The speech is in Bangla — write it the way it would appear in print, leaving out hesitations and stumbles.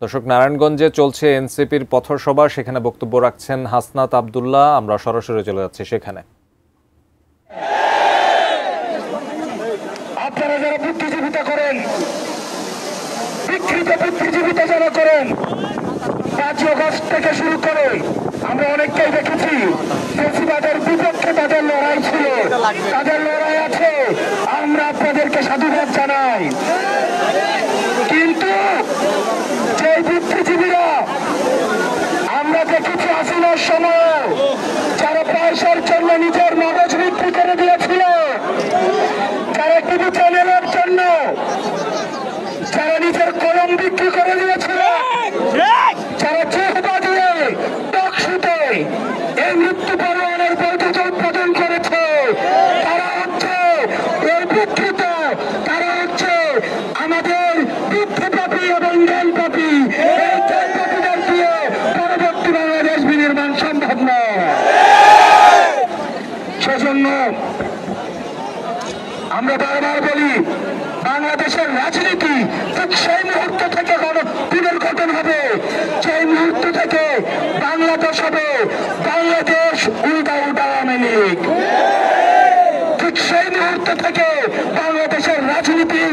দর্শক, নারায়ণগঞ্জে চলছে এনসিপির পথসভা, সেখানে বক্তব্য রাখছেন হাসনাত আব্দুল্লাহ। আমরা সরাসরি চলে যাচ্ছি সেখানে। আপনারা যারা বুদ্ধিজীবিতা করেন, বিকৃত বুদ্ধিজীবিতা যারা করেন, 5 আগস্ট থেকে শুরু করে আমরা অনেককেই দেখেছি ফেসিবাদের বিপক্ষে তাদের লড়াই ছিল, তাদের লড়াই আছে। আমরা আপনাদেরকে সাধুবাদ জানাই। কিন্তু যে বুদ্ধিজীবীরা আমরা দেখেছি হাসিনার সময় যারা পয়সার জন্য নিজের মগজ বিক্রি করে দিয়েছিল, যারা টিভি চ্যানেলের জন্য যারা নিজের কলম বিক্রি করে দিয়েছিল, যারা চেহারা দিয়ে টকশুতে এই মৃত্যু পরোয়ানার বৈধতা উৎপাদন করেছে, তারা হচ্ছে এর বিকৃত, তারা হচ্ছে আমাদের বৃদ্ধিপাপী এবং জ্ঞানপাপী। এই জ্ঞানপাপীদের দিয়ে পরবর্তী বাংলাদেশ বিনির্মাণ সম্ভব নয়। সেজন্য আমরা বারবার বলি, বাংলাদেশের রাজনীতি ঠিক সেই মুহূর্ত থেকে পুনর্গঠন হবে, সেই মুহূর্ত থেকে বাংলাদেশ হবে বাংলাদেশ উইদাউট আওয়ামী লীগ। ঠিক সেই মুহূর্ত থেকে বাংলাদেশের রাজনীতি